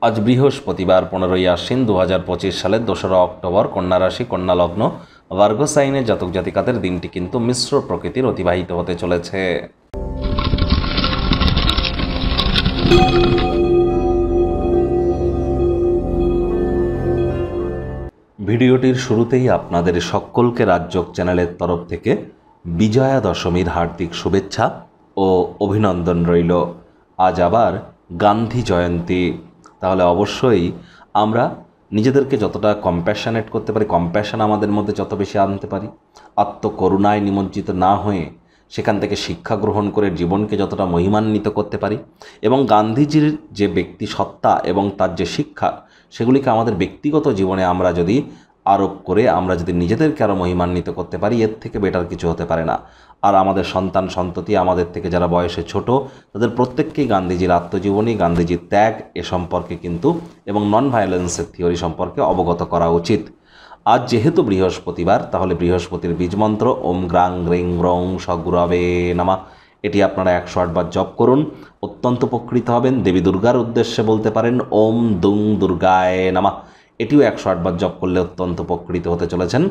আজ বৃহস্পতিবার 15ই আশ্বিন 2025 সালের 2রা অক্টোবর, কন্যা রাশি, কন্যা লগ্ন, ভার্গো সাইনের জাতক জাতিকাদের দিনটি কিন্তু মিশ্র প্রকৃতির অতিবাহিত হতে চলেছে। ভিডিওটির শুরুতেই আপনাদের সকলকে রাজযোগ চ্যানেলের তরফ থেকে বিজয়া দশমীর হার্দিক শুভেচ্ছা ও অভিনন্দন রইল। আজ আবার গান্ধী জয়ন্তী। তাহলে অবশ্যই আমরা নিজেদেরকে যতটা কম্প্যাশনেট করতে পারি, কম্প্যাশন আমাদের মধ্যে যত বেশি আনতে পারি, আত্মকরুণায় নিমজ্জিত না হয়ে সেখান থেকে শিক্ষা গ্রহণ করে জীবনকে যতটা মহিমান্বিত করতে পারি এবং গান্ধীজির যে ব্যক্তি সত্তা এবং তার যে শিক্ষা, সেগুলিকে আমাদের ব্যক্তিগত জীবনে আমরা যদি আরোপ করে আমরা যদি নিজেদেরকে আরও মহিমান্বিত করতে পারি, এর থেকে বেটার কিছু হতে পারে না। আর আমাদের সন্তান সন্ততি, আমাদের থেকে যারা বয়সে ছোট, তাদের প্রত্যেককেই গান্ধীজির আত্মজীবনী, গান্ধীজির ত্যাগ এ সম্পর্কে কিন্তু এবং নন ভায়োলেন্সের থিওরি সম্পর্কে অবগত করা উচিত। আজ যেহেতু বৃহস্পতিবার, তাহলে বৃহস্পতির বীজমন্ত্র ওম গ্রাং গ্রিং রং সগুরবে নামা, এটি আপনারা 108 বার জপ করুন, অত্যন্ত উপকৃত হবেন। দেবী দুর্গার উদ্দেশ্যে বলতে পারেন ওম দুং দুর্গায় নামা, এটিও 108 বার জপ করলে অত্যন্ত উপকৃত হতে চলেছেন।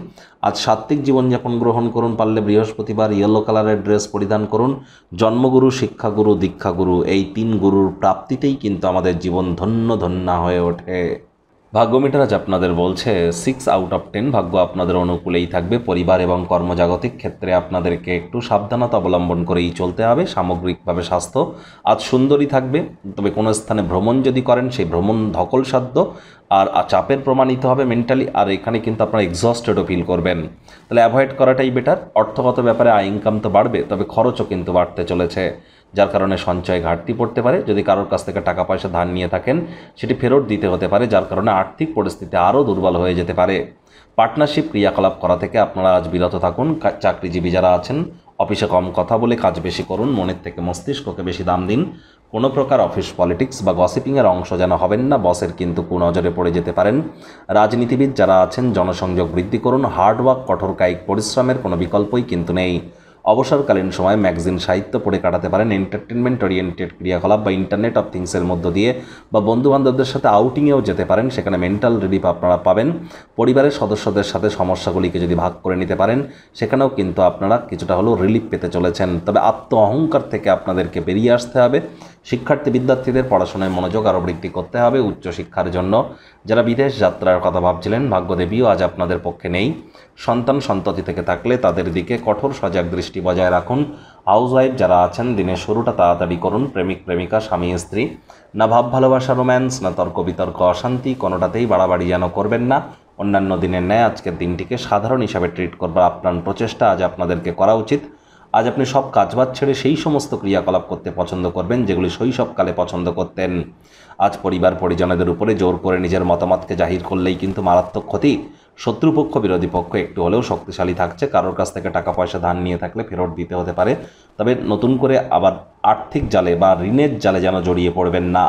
আজ সাত্ত্বিক জীবনযাপন গ্রহণ করুন, পারলে বৃহস্পতিবার ইয়েলো কালারের ড্রেস পরিধান করুন। জন্মগুরু, শিক্ষাগুরু, দীক্ষাগুরু এই 3 গুরুর প্রাপ্তিতেই কিন্তু আমাদের জীবন ধন্য ধন্যা হয়ে ওঠে। ভাগ্যমিটার আজ আপনাদের বলছে 6 আউট অফ 10, ভাগ্য আপনাদের অনুকূলেই থাকবে। পরিবার এবং কর্মজাগতিক ক্ষেত্রে আপনাদেরকে একটু সাবধানতা অবলম্বন করেই চলতে হবে। সামগ্রিকভাবে স্বাস্থ্য আজ সুন্দরই থাকবে, তবে কোনো স্থানে ভ্রমণ যদি করেন সেই ভ্রমণ ধকলসাধ্য আর চাপের প্রমাণিত হবে মেন্টালি, আর এখানে কিন্তু আপনারা এক্সস্টেডও ফিল করবেন। তাহলে অ্যাভয়েড করাটাই বেটার। অর্থগত ব্যাপারে আয় ইনকাম তো বাড়বে, তবে খরচও কিন্তু বাড়তে চলেছে, যার কারণে সঞ্চয় ঘাটতি পড়তে পারে। যদি কারোর কাছ থেকে টাকা পয়সা ধার নিয়ে থাকেন, সেটি ফেরত দিতে হতে পারে, যার কারণে আর্থিক পরিস্থিতি আরও দুর্বল হয়ে যেতে পারে। পার্টনারশিপ ক্রিয়াকলাপ করা থেকে আপনারা আজ বিরত থাকুন। চাকরিজীবী যারা আছেন, অফিসে কম কথা বলে কাজ বেশি করুন, মনের থেকে মস্তিষ্ককে বেশি দাম দিন। কোনো প্রকার অফিস পলিটিক্স বা গসিপিংয়ের অংশ যেন হবেন না, বসের কিন্তু কুনজরে পড়ে যেতে পারেন। রাজনীতিবিদ যারা আছেন, জনসংযোগ বৃদ্ধি করুন। হার্ডওয়ার্ক, কঠোর কায়িক পরিশ্রমের কোনো বিকল্পই কিন্তু নেই। অবসরকালীন সময় ম্যাগাজিন, সাহিত্য পড়ে কাটাতে পারেন। এন্টারটেনমেন্ট ওরিয়েন্টেড ক্রিয়াকলাপ বা ইন্টারনেট অফ থিংসের মধ্য দিয়ে বা বন্ধুবান্ধবদের সাথে আউটিংয়েও যেতে পারেন, সেখানে মেন্টাল রিলিফ আপনারা পাবেন। পরিবারের সদস্যদের সাথে সমস্যাগুলিকে যদি ভাগ করে নিতে পারেন, সেখানেও কিন্তু আপনারা কিছুটা হলেও রিলিফ পেতে চলেছেন। তবে আত্ম অহংকার থেকে আপনাদেরকে বেরিয়ে আসতে হবে। শিক্ষার্থী বিদ্যার্থীদের পড়াশোনায় মনোযোগ আরও বৃদ্ধি করতে হবে উচ্চশিক্ষার জন্য। যারা বিদেশ যাত্রার কথা ভাবছিলেন, ভাগ্যদেবীও আজ আপনাদের পক্ষে নেই। সন্তান সন্ততি থেকে থাকলে তাদের দিকে কঠোর সজাগ দৃষ্টি বজায় রাখুন। হাউসওয়াইফ যারা আছেন, দিনের শুরুটা তাড়াতাড়ি করুন। প্রেমিক প্রেমিকা, স্বামী স্ত্রী, না ভাব ভালোবাসা রোম্যান্স, না তর্ক বিতর্ক অশান্তি, কোনোটাতেই বাড়াবাড়ি যেন করবেন না। অন্যান্য দিনের ন্যায় আজকের দিনটিকে সাধারণ হিসাবে ট্রিট করবার আপ্রাণ প্রচেষ্টা আজ আপনাদেরকে করা উচিত। আজ আপনি সব কাজবাজ ছেড়ে সেই সমস্ত ক্রিয়াকলাপ করতে পছন্দ করবেন যেগুলি শৈশবকালে পছন্দ করতেন। আজ পরিবার পরিজনদের উপরে জোর করে নিজের মতামতকে জাহির করলেই কিন্তু মারাত্মক ক্ষতি। শত্রুপক্ষ, বিরোধী পক্ষ একটু হলেও শক্তিশালী থাকছে। কারোর কাছ থেকে টাকা পয়সা ধার নিয়ে থাকলে ফেরত দিতে হতে পারে, তবে নতুন করে আবার আর্থিক জালে বা ঋণের জালে যেন জড়িয়ে পড়বেন না।